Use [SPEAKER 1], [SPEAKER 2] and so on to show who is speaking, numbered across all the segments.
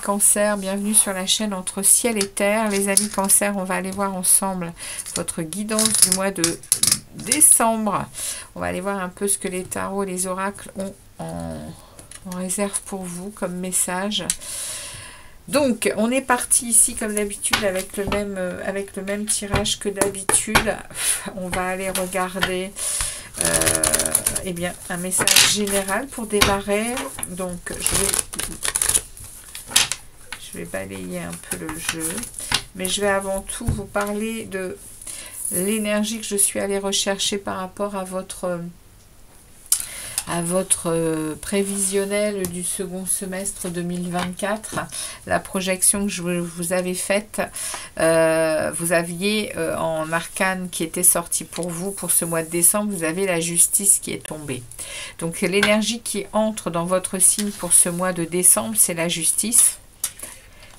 [SPEAKER 1] Cancer, bienvenue sur la chaîne Entre Ciel et Terre. Les amis Cancer, on va aller voir ensemble votre guidance du mois de décembre. On va aller voir un peu ce que les tarots et les oracles ont en réserve pour vous comme message. Donc, on est parti ici comme d'habitude avec le même tirage que d'habitude. On va aller regarder eh bien, un message général pour démarrer. Donc, je vais balayer un peu le jeu, mais je vais avant tout vous parler de l'énergie que je suis allée rechercher par rapport à votre prévisionnel du second semestre 2024, la projection que je vous avais faite. Vous aviez en arcane qui était sorti pour vous pour ce mois de décembre, vous avez la justice qui est tombée. Donc l'énergie qui entre dans votre signe pour ce mois de décembre, c'est la justice.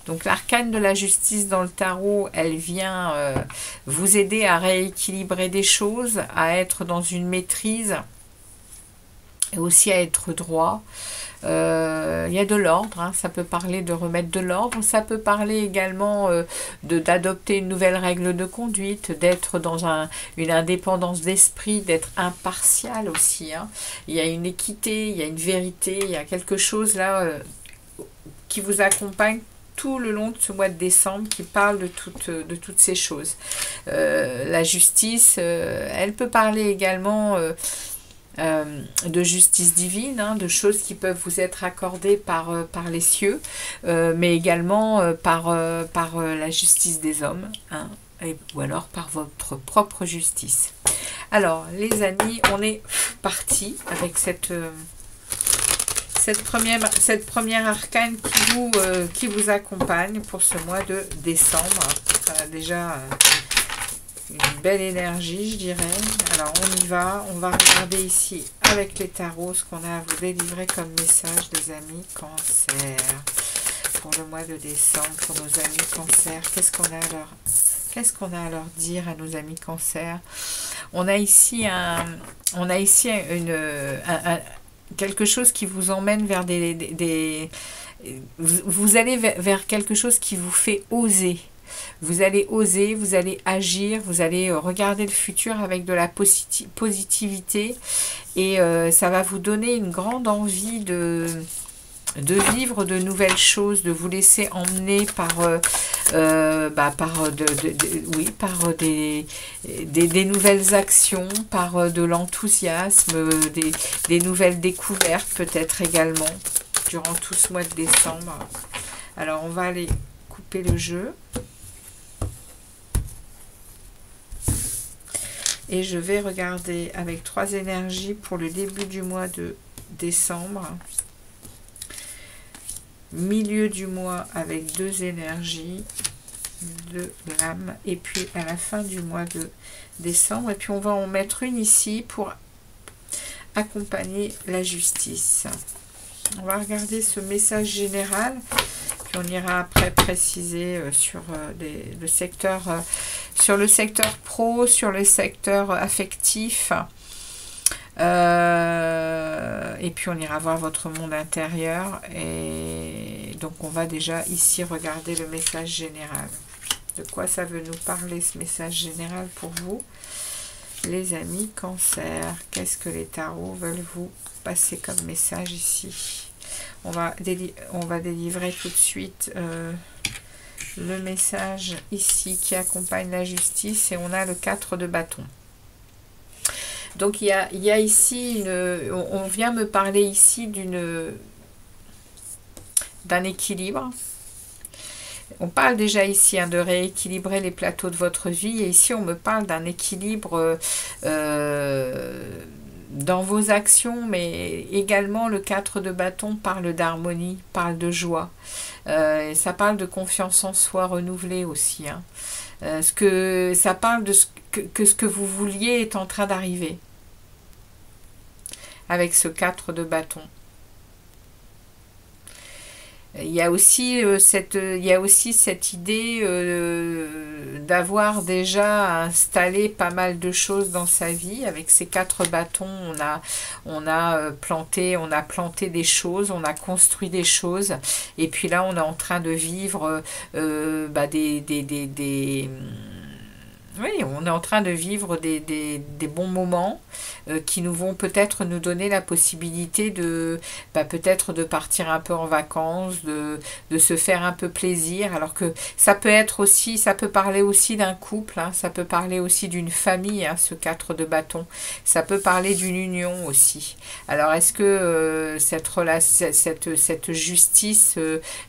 [SPEAKER 1] Donc l'arcane de la justice dans le tarot, elle vient vous aider à rééquilibrer des choses, à être dans une maîtrise et aussi à être droit. Il y a de l'ordre, hein, ça peut parler de remettre de l'ordre, ça peut parler également d'adopter une nouvelle règle de conduite, d'être dans une indépendance d'esprit, d'être impartial aussi. Hein. Il y a une équité, il y a une vérité, il y a quelque chose là qui vous accompagne tout le long de ce mois de décembre, qui parle de toutes ces choses. La justice, elle peut parler également de justice divine, hein, de choses qui peuvent vous être accordées par les cieux, mais également par la justice des hommes, hein, ou alors par votre propre justice. Alors, les amis, on est parti avec cette première arcane qui vous accompagne pour ce mois de décembre. Déjà une belle énergie, je dirais. Alors on y va, on va regarder ici avec les tarots ce qu'on a à vous délivrer comme message des amis Cancer pour le mois de décembre, pour nos amis Cancer. Qu'est-ce qu'on a à leur dire à nos amis Cancer? On a ici quelque chose qui vous emmène vers vous allez vers quelque chose qui vous fait oser. Vous allez oser, vous allez agir, vous allez regarder le futur avec de la positivité et ça va vous donner une grande envie de vivre de nouvelles choses, de vous laisser emmener par des nouvelles actions, par de l'enthousiasme, des nouvelles découvertes peut-être également durant tout ce mois de décembre. Alors on va aller couper le jeu et je vais regarder avec 3 énergies pour le début du mois de décembre, milieu du mois avec 2 énergies de l'âme, et puis à la fin du mois de décembre, et puis on va en mettre une ici pour accompagner la justice. On va regarder ce message général, puis on ira après préciser sur le secteur pro, sur le secteur affectif. Et puis on ira voir votre monde intérieur, et donc on va déjà ici regarder le message général. De quoi ça veut nous parler ce message général pour vous, les amis Cancer? Qu'est-ce que les tarots veulent vous passer comme message ici? On va délivrer tout de suite le message ici qui accompagne la justice, et on a le 4 de bâton. Donc il y a ici on vient me parler ici d'un équilibre. On parle déjà ici de rééquilibrer les plateaux de votre vie, et ici on me parle d'un équilibre dans vos actions, mais également le 4 de bâton parle d'harmonie, parle de joie. Ça parle de confiance en soi renouvelée aussi. Hein. Ça parle de que ce que vous vouliez est en train d'arriver. Avec ce 4 de bâton. Il y a aussi cette idée d'avoir déjà installé pas mal de choses dans sa vie. Avec ces 4 bâtons, on a planté des choses, on a construit des choses. Et puis là, on est en train de vivre oui, on est en train de vivre des bons moments qui nous vont peut-être nous donner la possibilité de peut-être de partir un peu en vacances, de se faire un peu plaisir. Alors que ça peut être aussi, ça peut parler aussi d'un couple, hein, ça peut parler aussi d'une famille, hein, ce 4 de bâton. Ça peut parler d'une union aussi. Alors est-ce que cette justice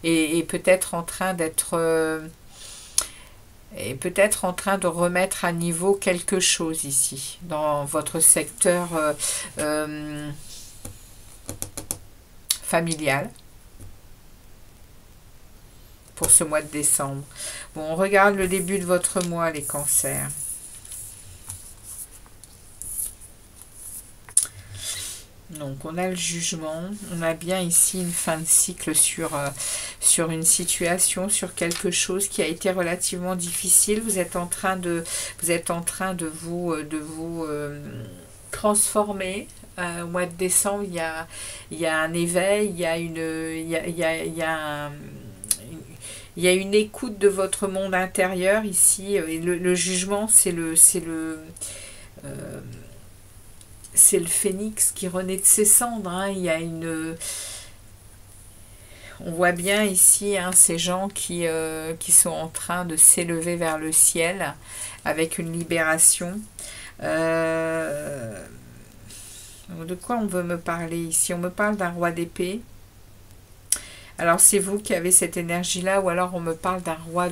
[SPEAKER 1] est peut-être en train d'être... et peut-être en train de remettre à niveau quelque chose ici, dans votre secteur familial, pour ce mois de décembre. Bon, on regarde le début de votre mois, les cancers. Donc on a le jugement, on a bien ici une fin de cycle sur une situation, sur quelque chose qui a été relativement difficile. Vous êtes en train de vous transformer. Au mois de décembre, il y a un éveil, il y a une écoute de votre monde intérieur ici. Et le jugement, c'est le phénix qui renaît de ses cendres. Hein. Il y a on voit bien ici ces gens qui sont en train de s'élever vers le ciel avec une libération. De quoi on veut me parler ici? On me parle d'un roi d'épée. Alors c'est vous qui avez cette énergie-là, ou alors on me parle d'un roi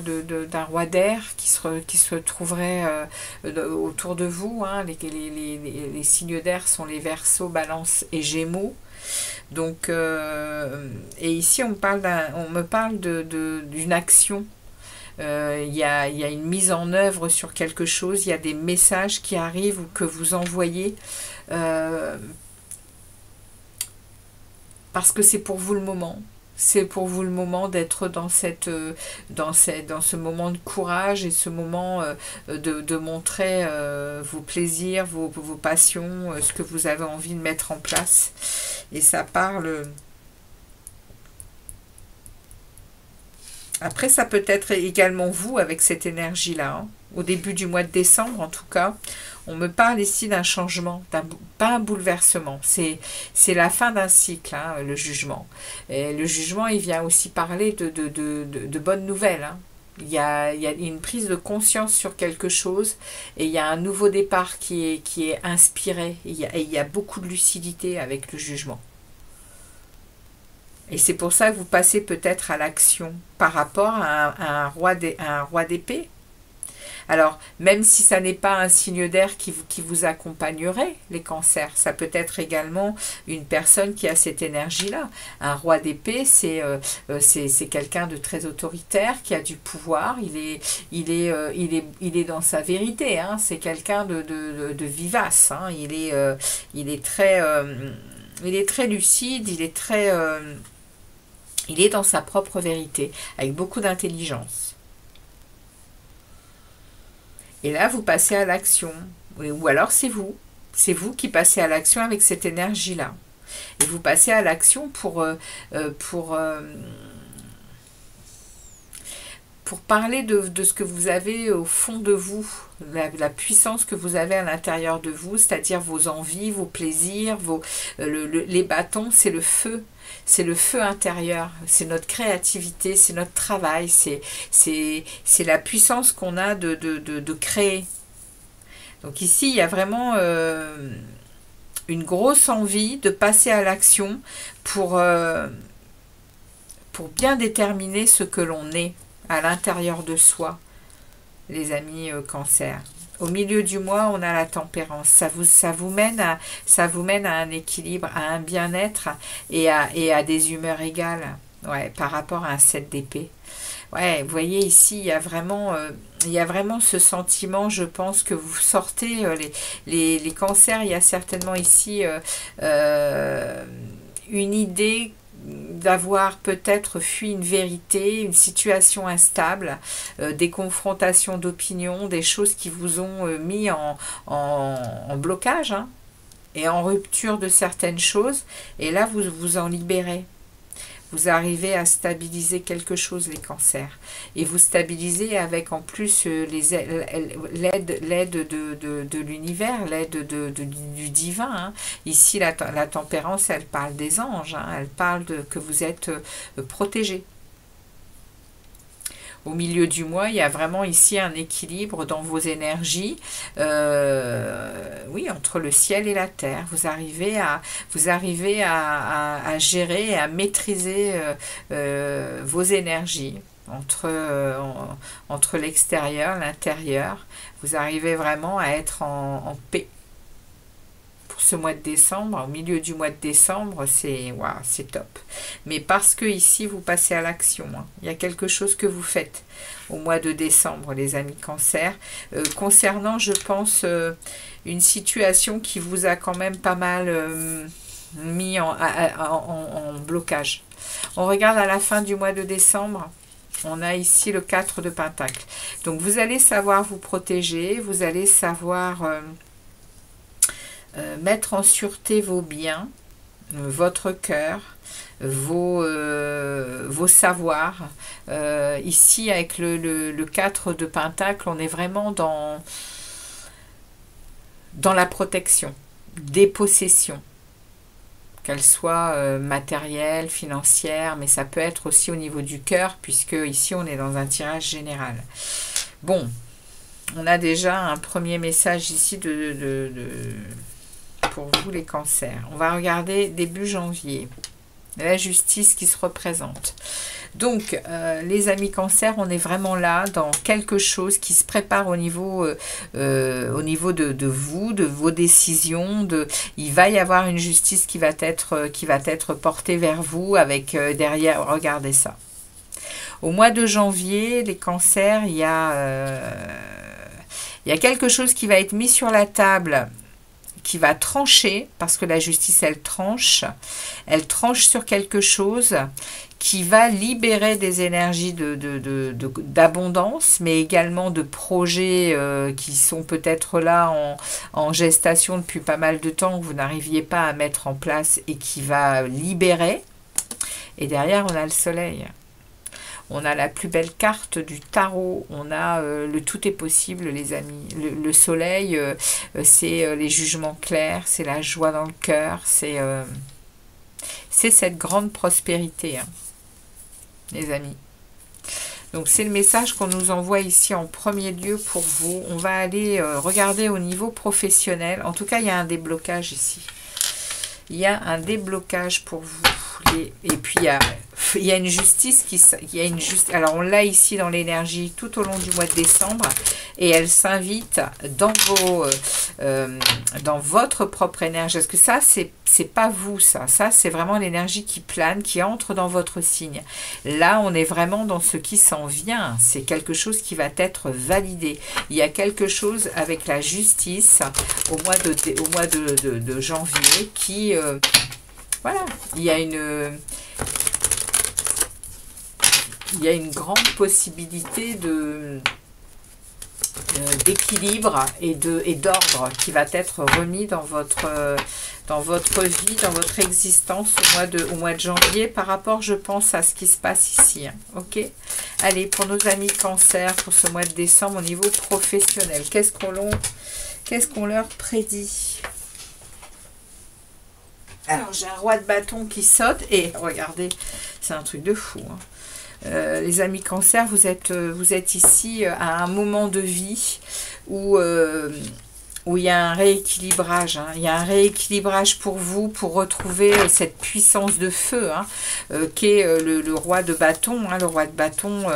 [SPEAKER 1] d'air qui se trouverait autour de vous. Hein. Les signes d'air sont les Verseaux, Balance et Gémeaux. Donc, et ici on me parle d'une action. Il y a une mise en œuvre sur quelque chose, il y a des messages qui arrivent ou que vous envoyez. Parce que c'est pour vous le moment. C'est pour vous le moment d'être dans ce moment de courage et ce moment de montrer vos plaisirs, vos passions, ce que vous avez envie de mettre en place. Et ça parle... Après, ça peut être également vous avec cette énergie-là. Hein. Au début du mois de décembre, en tout cas, on me parle ici d'un changement, pas un bouleversement. C'est la fin d'un cycle, hein, le jugement. Et le jugement, il vient aussi parler de bonnes nouvelles. Hein. Il y a une prise de conscience sur quelque chose et il y a un nouveau départ qui est inspiré. Et il y a beaucoup de lucidité avec le jugement. Et c'est pour ça que vous passez peut-être à l'action par rapport à un roi d'épée. Alors, même si ça n'est pas un signe d'air qui vous accompagnerait, les cancers, ça peut être également une personne qui a cette énergie-là. Un roi d'épée, c'est quelqu'un de très autoritaire, qui a du pouvoir, il est dans sa vérité, hein, c'est quelqu'un de vivace, hein, il est très lucide, il est dans sa propre vérité, avec beaucoup d'intelligence. Et là, vous passez à l'action. Ou alors, c'est vous. C'est vous qui passez à l'action avec cette énergie-là. Et vous passez à l'action pour parler de ce que vous avez au fond de vous, la puissance que vous avez à l'intérieur de vous, c'est-à-dire vos envies, vos plaisirs, les bâtons, c'est le feu. C'est le feu intérieur, c'est notre créativité, c'est notre travail, c'est la puissance qu'on a de créer. Donc ici, il y a vraiment une grosse envie de passer à l'action pour bien déterminer ce que l'on est à l'intérieur de soi, les amis cancer. Au milieu du mois, on a la tempérance. Ça vous mène à un équilibre, à un bien-être et à des humeurs égales, ouais, par rapport à un 7 d'épée. Ouais, vous voyez ici, il y a vraiment ce sentiment, je pense, que vous sortez, les cancers, il y a certainement ici une idée d'avoir peut-être fui une vérité, une situation instable, des confrontations d'opinion, des choses qui vous ont mis en blocage, hein, et en rupture de certaines choses, et là vous vous en libérez. Vous arrivez à stabiliser quelque chose, les cancers. Et vous stabilisez avec en plus l'aide de l'univers, l'aide du divin. Hein. Ici, la tempérance, elle parle des anges. Hein. Elle parle que vous êtes protégé. Au milieu du mois, il y a vraiment ici un équilibre dans vos énergies, oui, entre le ciel et la terre. Vous arrivez à gérer et à maîtriser vos énergies entre l'extérieur, l'intérieur. Vous arrivez vraiment à être en paix. Ce mois de décembre, au milieu du mois de décembre, c'est wow, c'est top. Mais parce que ici, vous passez à l'action. Hein. Il y a quelque chose que vous faites au mois de décembre, les amis cancer. Concernant, je pense, une situation qui vous a quand même pas mal mis en blocage. On regarde à la fin du mois de décembre. On a ici le 4 de Pentacle. Donc, vous allez savoir vous protéger. Vous allez savoir... mettre en sûreté vos biens, votre cœur, vos savoirs. Ici, avec le 4 de Pentacle, on est vraiment dans la protection, des possessions, qu'elles soient matérielles, financières, mais ça peut être aussi au niveau du cœur, puisque ici, on est dans un tirage général. Bon, on a déjà un premier message ici pour vous les cancers. On va regarder début janvier. La justice qui se représente. Donc, les amis cancers, on est vraiment là dans quelque chose qui se prépare au niveau de vous, de vos décisions. Il va y avoir une justice qui va être portée vers vous avec derrière, regardez ça. Au mois de janvier, les cancers, il y a quelque chose qui va être mis sur la table, qui va trancher, parce que la justice, elle tranche sur quelque chose qui va libérer des énergies d'abondance, mais également de projets qui sont peut-être là en gestation depuis pas mal de temps, que vous n'arriviez pas à mettre en place et qui va libérer. Et derrière, on a le soleil. On a la plus belle carte du tarot, on a le tout est possible, les amis. Le soleil, c'est les jugements clairs, c'est la joie dans le cœur, c'est cette grande prospérité, hein, les amis. Donc c'est le message qu'on nous envoie ici en premier lieu pour vous. On va aller regarder au niveau professionnel. En tout cas, il y a un déblocage ici. Il y a un déblocage pour vous. Et puis, il y a une justice alors, on l'a ici dans l'énergie tout au long du mois de décembre. Et elle s'invite dans votre propre énergie. Parce que ça, c'est pas vous, ça. Ça, c'est vraiment l'énergie qui plane, qui entre dans votre signe. Là, on est vraiment dans ce qui s'en vient. C'est quelque chose qui va être validé. Il y a quelque chose avec la justice au mois de janvier qui... voilà, il y a une grande possibilité d'équilibre et d'ordre qui va être remis dans votre vie, dans votre existence au mois de janvier par rapport, je pense, à ce qui se passe ici. Hein, ok. Allez, pour nos amis cancer, pour ce mois de décembre au niveau professionnel, qu'est-ce qu'on leur prédit? Alors, j'ai un roi de bâton qui saute et regardez, c'est un truc de fou. Hein. Les amis cancer, vous êtes ici à un moment de vie où il y a un rééquilibrage. Hein. Il y a un rééquilibrage pour vous, pour retrouver cette puissance de feu, hein, qui est le roi de bâton. Hein. Le roi de bâton,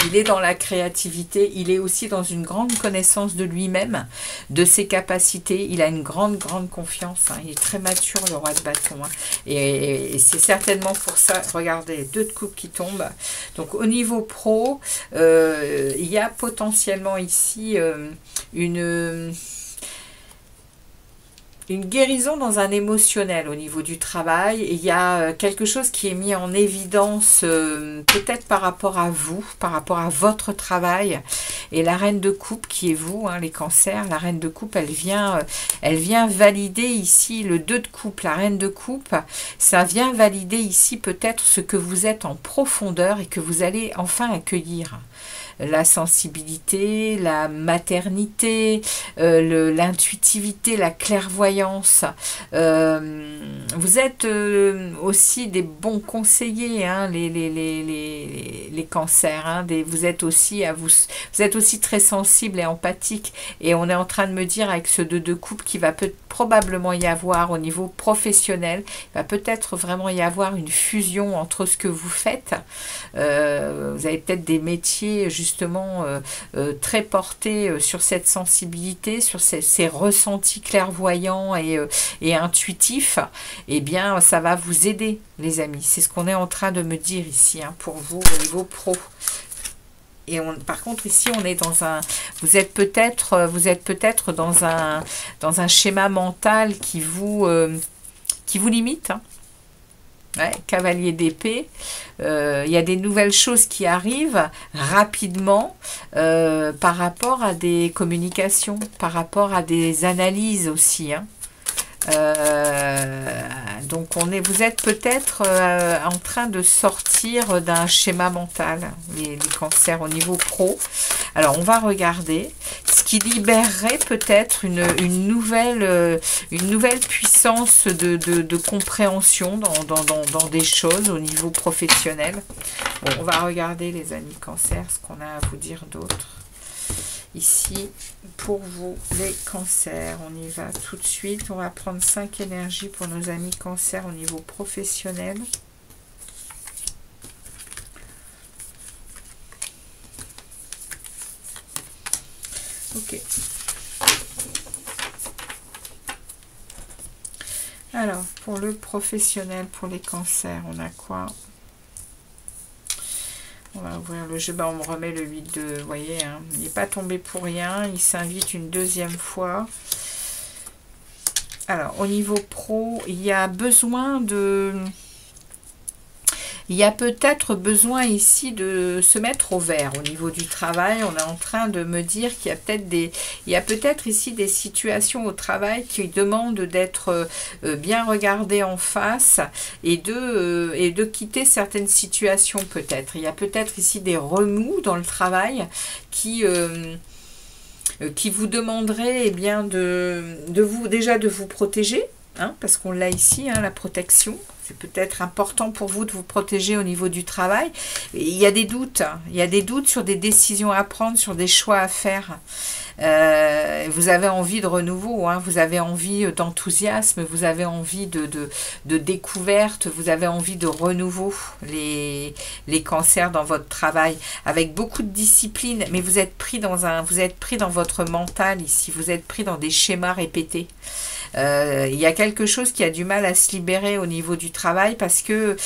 [SPEAKER 1] il est dans la créativité, il est aussi dans une grande connaissance de lui-même, de ses capacités. Il a une grande confiance. Hein. Il est très mature, le roi de bâton. Hein. Et c'est certainement pour ça, regardez, 2 de coupe qui tombent. Donc au niveau pro, il y a potentiellement ici une guérison dans un émotionnel au niveau du travail. Il y a quelque chose qui est mis en évidence peut-être par rapport à vous, par rapport à votre travail. Et la reine de coupe qui est vous, hein, les cancers, la reine de coupe, elle vient valider ici le 2 de coupe, la reine de coupe. Ça vient valider ici peut-être ce que vous êtes en profondeur et que vous allez enfin accueillir. La sensibilité, la maternité, l'intuitivité, la clairvoyance. Vous êtes aussi des bons conseillers, hein, les cancers. Hein, vous êtes aussi très sensible et empathique. Et on est en train de me dire avec ce 2 de coupe qu'il va probablement y avoir au niveau professionnel, il va peut-être vraiment y avoir une fusion entre ce que vous faites. Vous avez peut-être des métiers justement très portés sur cette sensibilité, sur ces ressentis clairvoyants et intuitifs. Eh bien, ça va vous aider, les amis. C'est ce qu'on est en train de me dire ici, hein, pour vous au niveau pro. Et par contre ici on est dans un, vous êtes peut-être dans un schéma mental qui vous limite. Hein. Ouais, cavalier d'épée. Il y a des nouvelles choses qui arrivent rapidement par rapport à des communications, par rapport à des analyses aussi. Hein. Donc vous êtes peut-être en train de sortir d'un schéma mental, les cancers au niveau pro. Alors on va regarder ce qui libérerait peut-être une nouvelle puissance de compréhension dans des choses au niveau professionnel. Bon, on va regarder les amis cancers, ce qu'on a à vous dire d'autre. Ici, pour vous, les cancers, on y va tout de suite. On va prendre 5 énergies pour nos amis cancers au niveau professionnel. Ok. Alors, pour le professionnel, pour les cancers, on a quoi ? On va ouvrir le jeu, on me remet le 8 de... Vous voyez, hein, il n'est pas tombé pour rien, il s'invite une deuxième fois. Alors, au niveau pro, il y a besoin de... Il y a peut-être besoin ici de se mettre au vert au niveau du travail. On est en train de me dire qu'il y a peut-être ici des situations au travail qui demandent d'être bien regardées en face et de quitter certaines situations peut-être. Il y a peut-être ici des remous dans le travail qui vous demanderaient bien de vous protéger. Hein, parce qu'on l'a ici, hein, la protection. C'est peut-être important pour vous de vous protéger au niveau du travail. Et il y a des doutes. Hein, il y a des doutes sur des décisions à prendre, sur des choix à faire. Vous avez envie de renouveau, hein, vous avez envie d'enthousiasme, vous avez envie de découverte, vous avez envie de renouveau, les cancers dans votre travail, avec beaucoup de discipline, mais vous êtes pris dans votre mental ici, vous êtes pris dans des schémas répétés. Il y a quelque chose qui a du mal à se libérer au niveau du travail parce que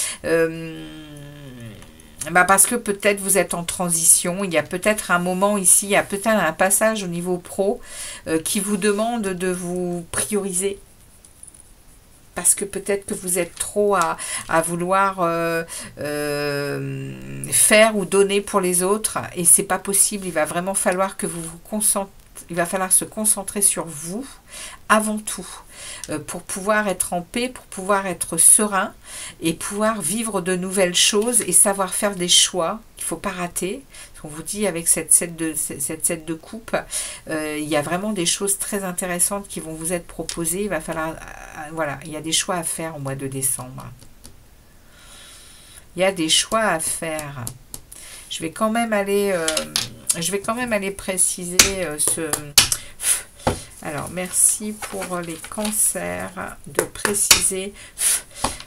[SPEAKER 1] peut-être vous êtes en transition, il y a peut-être un moment ici, il y a peut-être un passage au niveau pro qui vous demande de vous prioriser. Parce que peut-être que vous êtes trop à vouloir faire ou donner pour les autres et c'est pas possible, il va vraiment falloir que vous vous concentrez. Il va falloir se concentrer sur vous avant tout pour pouvoir être en paix, pour pouvoir être serein et pouvoir vivre de nouvelles choses et savoir faire des choix qu'il ne faut pas rater. On vous dit avec cette set de coupe, il y a vraiment des choses très intéressantes qui vont vous être proposées. Il va falloir, voilà, il y a des choix à faire au mois de décembre. Il y a des choix à faire. Je vais quand même aller préciser ce... Alors, merci pour les cancers de préciser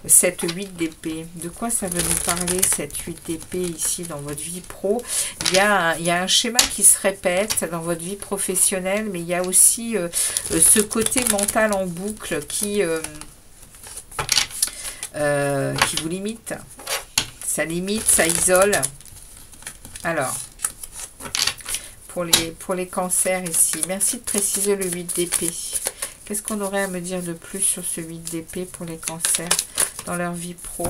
[SPEAKER 1] cette 8 d'épée. De quoi ça veut nous parler, cette 8 d'épée, ici, dans votre vie pro? Il y a un schéma qui se répète dans votre vie professionnelle, mais il y a aussi ce côté mental en boucle qui vous limite. Ça limite, ça isole. Alors, pour les cancers ici, merci de préciser le 8 d'épée. Qu'est-ce qu'on aurait à me dire de plus sur ce 8 d'épée pour les cancers dans leur vie pro?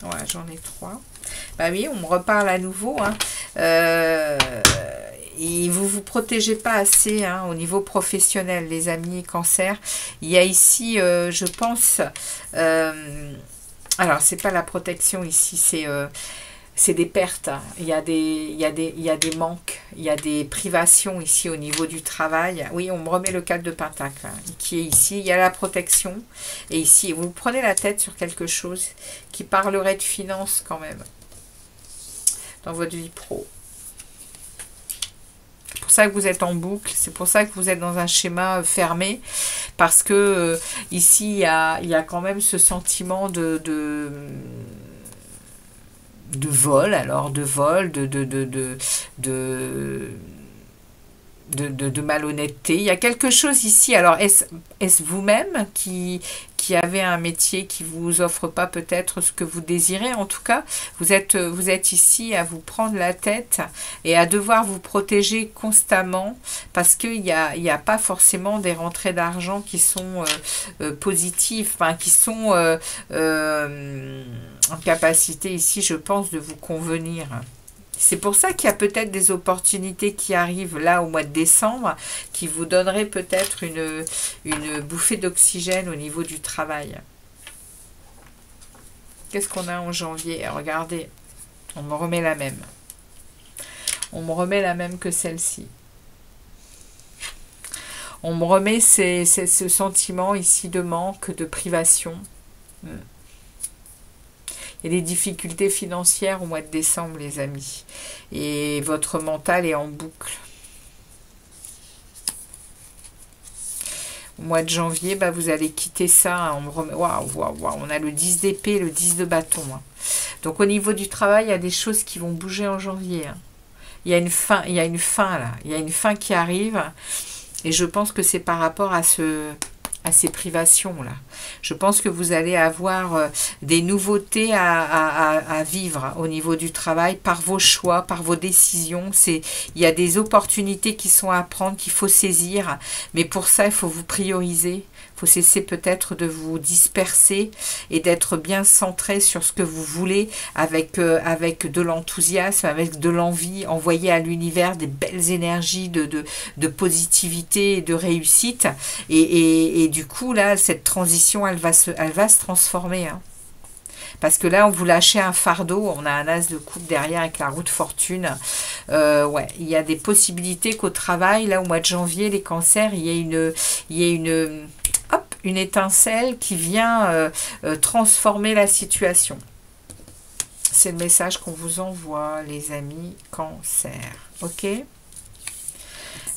[SPEAKER 1] Ouais, j'en ai 3. Bah oui, on me reparle à nouveau. Hein. Et vous vous protégez pas assez hein, au niveau professionnel, les amis cancer. Il y a ici, je pense... alors, c'est pas la protection ici, c'est des pertes. Il y a des manques, il y a des privations ici au niveau du travail. Oui, on me remet le 4 de Pentacle hein, qui est ici. Il y a la protection. Et ici, vous prenez la tête sur quelque chose qui parlerait de finances quand même dans votre vie pro. C'est pour ça que vous êtes en boucle, c'est pour ça que vous êtes dans un schéma fermé, parce que ici, il y a quand même ce sentiment de vol, alors de vol, de malhonnêteté. Il y a quelque chose ici. Alors, est-ce vous-même qui avez un métier qui vous offre pas peut-être ce que vous désirez? En tout cas, vous êtes ici à vous prendre la tête et à devoir vous protéger constamment parce qu'il n'y a pas forcément des rentrées d'argent qui sont positives, enfin, qui sont en capacité ici, je pense, de vous convenir. C'est pour ça qu'il y a peut-être des opportunités qui arrivent là au mois de décembre qui vous donneraient peut-être une bouffée d'oxygène au niveau du travail. Qu'est-ce qu'on a en janvier? Regardez, on me remet la même. On me remet la même que celle-ci. On me remet ce sentiment ici de manque, de privation. Il y a des difficultés financières au mois de décembre, les amis. Et votre mental est en boucle. Au mois de janvier, bah, vous allez quitter ça. On me remet... Waouh, waouh, waouh. On a le 10 d'épée, le 10 de bâton. Hein. Donc, au niveau du travail, il y a des choses qui vont bouger en janvier. Hein. Il y a une fin là. Il y a une fin qui arrive. Et je pense que c'est par rapport à ces privations-là. Je pense que vous allez avoir des nouveautés à vivre au niveau du travail par vos choix, par vos décisions. Il y a des opportunités qui sont à prendre, qu'il faut saisir. Mais pour ça, il faut vous prioriser. Il faut cesser peut-être de vous disperser et d'être bien centré sur ce que vous voulez avec de l'enthousiasme, avec de l'envie, envoyer à l'univers des belles énergies de positivité et de réussite. Et du coup, là, cette transition, elle va se transformer. Hein. Parce que là, on vous lâchez un fardeau. On a un as de coupe derrière avec la roue de fortune. Ouais, il y a des possibilités qu'au travail, là, au mois de janvier, les cancers, il y ait une étincelle qui vient transformer la situation. C'est le message qu'on vous envoie, les amis cancer. Ok ?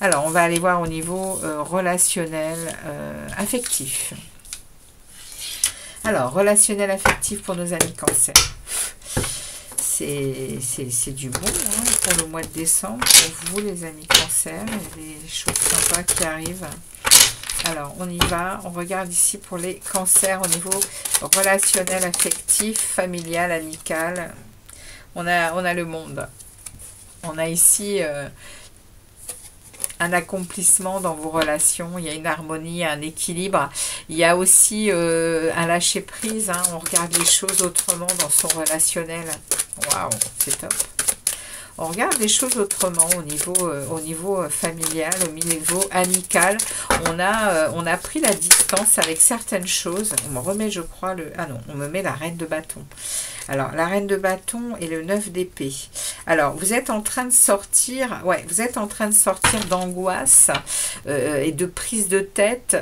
[SPEAKER 1] Alors, on va aller voir au niveau relationnel, affectif. Alors, relationnel affectif pour nos amis cancer. C'est du bon hein, pour le mois de décembre. Pour vous, les amis cancer, il y a des choses sympas qui arrivent. Alors, on y va. On regarde ici pour les cancers au niveau relationnel, affectif, familial, amical. On a le monde. On a ici un accomplissement dans vos relations. Il y a une harmonie, un équilibre. Il y a aussi un lâcher-prise. Hein. On regarde les choses autrement dans son relationnel. Waouh, c'est top. On regarde les choses autrement au niveau familial, au niveau amical. On a pris la distance avec certaines choses. On me remet, je crois, ah non, on me met la reine de bâton. Alors, la reine de bâton et le 9 d'épée. Alors, vous êtes en train de sortir, ouais, vous êtes en train de sortir d'angoisse et de prise de tête,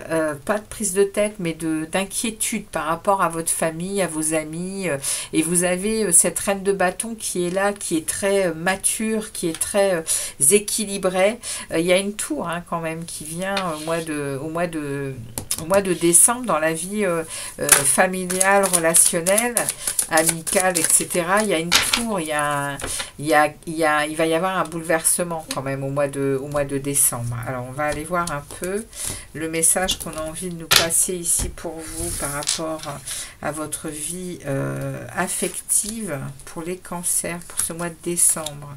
[SPEAKER 1] pas de prise de tête, mais d'inquiétude par rapport à votre famille, à vos amis. Et vous avez cette reine de bâton qui est là, qui est très mature, qui est très équilibrée. Il y a une tour hein, quand même qui vient au mois de au mois de décembre, dans la vie familiale, relationnelle, amicale, etc., il y a une tour, il va y avoir un bouleversement quand même au mois de décembre. Alors, on va aller voir un peu le message qu'on a envie de nous passer ici pour vous par rapport à votre vie affective pour les cancers, pour ce mois de décembre.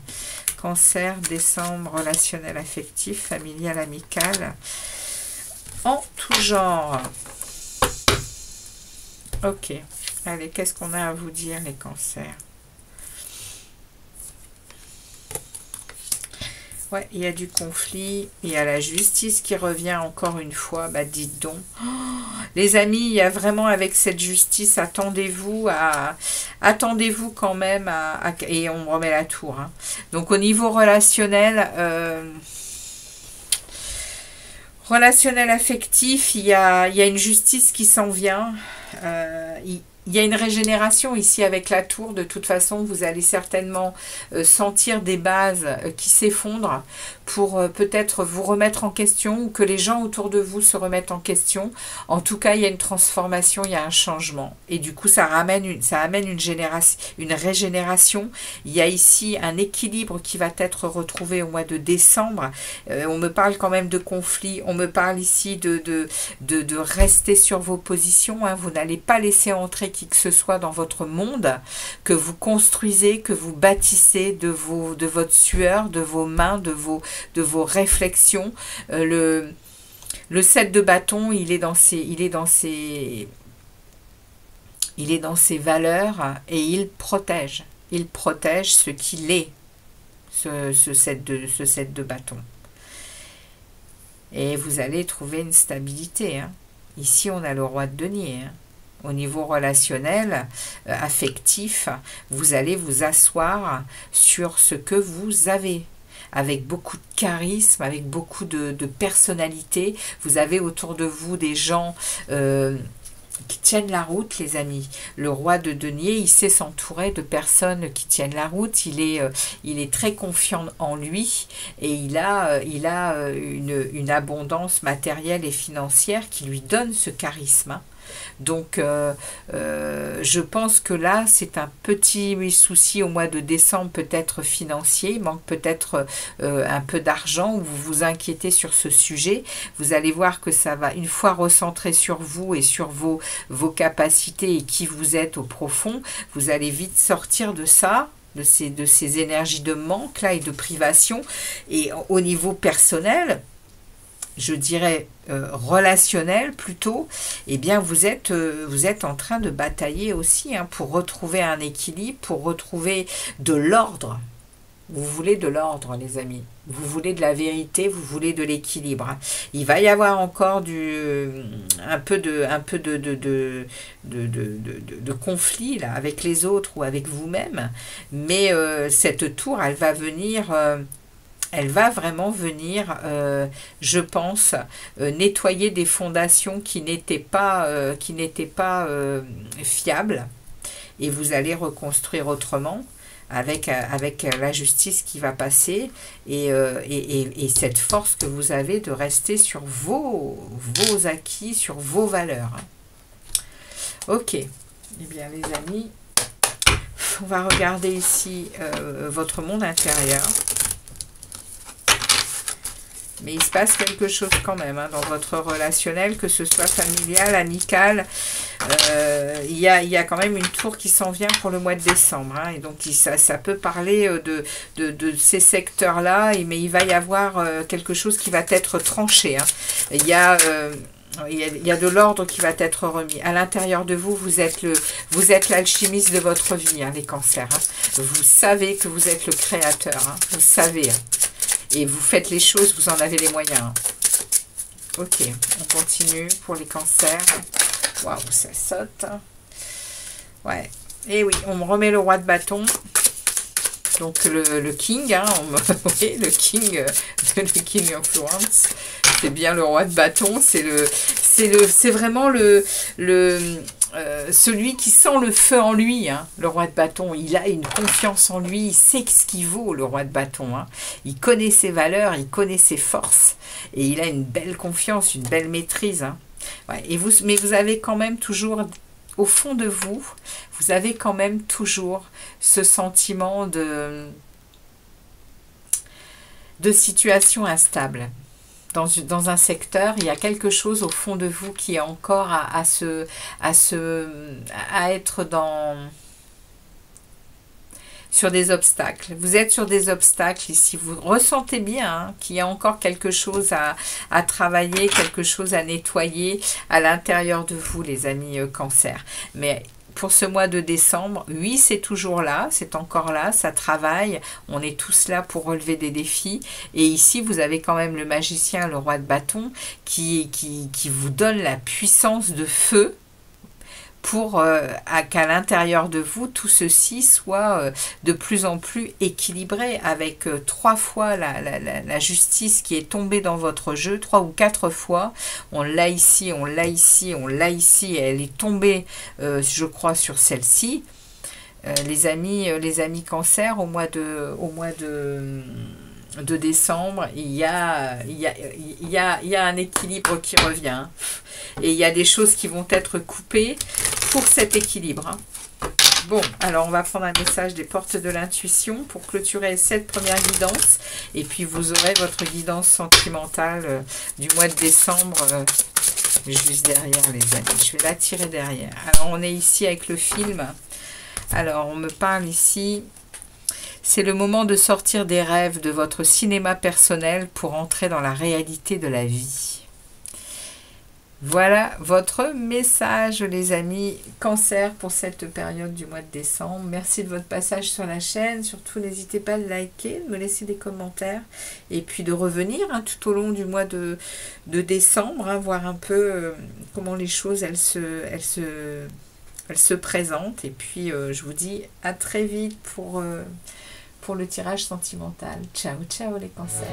[SPEAKER 1] Cancer, décembre, relationnel, affectif, familial, amical, en tout genre. Ok. Allez, qu'est-ce qu'on a à vous dire, les cancers? Ouais, il y a du conflit, il y a la justice qui revient encore une fois, bah dites donc. Oh, les amis, il y a vraiment avec cette justice, attendez-vous quand même et on remet la tour. Hein. Donc au niveau relationnel, affectif, il y a une justice qui s'en vient. Il y a une régénération ici avec la tour. De toute façon, vous allez certainement sentir des bases qui s'effondrent pour peut-être vous remettre en question ou que les gens autour de vous se remettent en question. En tout cas, il y a une transformation, il y a un changement. Et du coup, ça amène une régénération. Il y a ici un équilibre qui va être retrouvé au mois de décembre. On me parle quand même de conflit. On me parle ici de rester sur vos positions. Hein. Vous n'allez pas laisser entrer qui que ce soit dans votre monde que vous construisez, que vous bâtissez de votre sueur, de vos mains, de vos réflexions. Le 7 de bâton, il est dans ses valeurs et il protège. Il protège ce qu'il est, ce 7 de bâton. Et vous allez trouver une stabilité. Hein. Ici, on a le roi de denier. Hein. Au niveau relationnel, affectif, vous allez vous asseoir sur ce que vous avez. Avec beaucoup de charisme, avec beaucoup de personnalité. Vous avez autour de vous des gens qui tiennent la route, les amis. Le roi de denier, il sait s'entourer de personnes qui tiennent la route. Il est très confiant en lui et il a une abondance matérielle et financière qui lui donne ce charisme. Hein. Donc, je pense que là, c'est un petit souci au mois de décembre, peut-être financier. Il manque peut-être un peu d'argent ou vous vous inquiétez sur ce sujet. Vous allez voir que ça va, une fois recentré sur vous et sur vos capacités et qui vous êtes au profond, vous allez vite sortir de ça. De ces énergies de manque là et de privation. Et au niveau personnel, je dirais relationnel plutôt, eh bien vous êtes en train de batailler aussi hein, pour retrouver un équilibre, pour retrouver de l'ordre. Vous voulez de l'ordre, les amis. Vous voulez de la vérité, vous voulez de l'équilibre. Il va y avoir encore un peu de conflit là, avec les autres ou avec vous-même, mais cette tour, elle va venir... elle va vraiment venir, je pense, nettoyer des fondations qui n'étaient pas fiables. Et vous allez reconstruire autrement avec la justice qui va passer et cette force que vous avez de rester sur vos acquis, sur vos valeurs. Ok. Eh bien, les amis, on va regarder ici votre monde intérieur. Mais il se passe quelque chose quand même hein, dans votre relationnel, que ce soit familial, amical. Il y a quand même une tour qui s'en vient pour le mois de décembre. Hein, et donc, ça peut parler de ces secteurs-là. Mais il va y avoir quelque chose qui va être tranché. Hein. Il y a de l'ordre qui va être remis. À l'intérieur de vous, vous êtes l'alchimiste de votre vie, hein, les cancers. Hein. Vous savez que vous êtes le créateur. Hein, vous savez. Hein. Et vous faites les choses, vous en avez les moyens. Ok, on continue pour les cancers. Waouh, ça saute. Ouais, et oui, on me remet le roi de bâton. Donc le king, hein, oui, le king influence. C'est bien le roi de bâton. C'est vraiment celui qui sent le feu en lui, hein, le roi de bâton. Il a une confiance en lui, il sait ce qu'il vaut, le roi de bâton. Hein. Il connaît ses valeurs, il connaît ses forces et il a une belle confiance, une belle maîtrise. Hein. Ouais, mais vous avez quand même toujours, au fond de vous, vous avez quand même toujours ce sentiment de situation instable. Dans un secteur, il y a quelque chose au fond de vous qui est encore à être sur des obstacles. Vous êtes sur des obstacles ici. Vous ressentez bien qu'il y a encore quelque chose à travailler, quelque chose à nettoyer à l'intérieur de vous, les amis Cancer. Mais pour ce mois de décembre, oui, c'est toujours là, c'est encore là, ça travaille. On est tous là pour relever des défis. Et ici, vous avez quand même le magicien, le roi de bâton, qui vous donne la puissance de feu pour qu'à l'intérieur de vous, tout ceci soit de plus en plus équilibré, avec 3 fois la justice qui est tombée dans votre jeu, 3 ou 4 fois. On l'a ici, on l'a ici, on l'a ici, et elle est tombée, je crois, sur celle-ci. Les amis Cancer, au mois de décembre, il y a un équilibre qui revient. Et il y a des choses qui vont être coupées pour cet équilibre. Bon, alors on va prendre un message des portes de l'intuition pour clôturer cette première guidance. Et puis vous aurez votre guidance sentimentale du mois de décembre juste derrière, les amis. Je vais la tirer derrière. Alors on est ici avec le film. Alors on me parle ici... C'est le moment de sortir des rêves de votre cinéma personnel pour entrer dans la réalité de la vie. Voilà votre message, les amis Cancer, pour cette période du mois de décembre. Merci de votre passage sur la chaîne. Surtout, n'hésitez pas à liker, de me laisser des commentaires et puis de revenir tout au long du mois de décembre, voir un peu comment les choses elles se présentent. Et puis, je vous dis à très vite pour le tirage sentimental. Ciao, ciao les Cancers.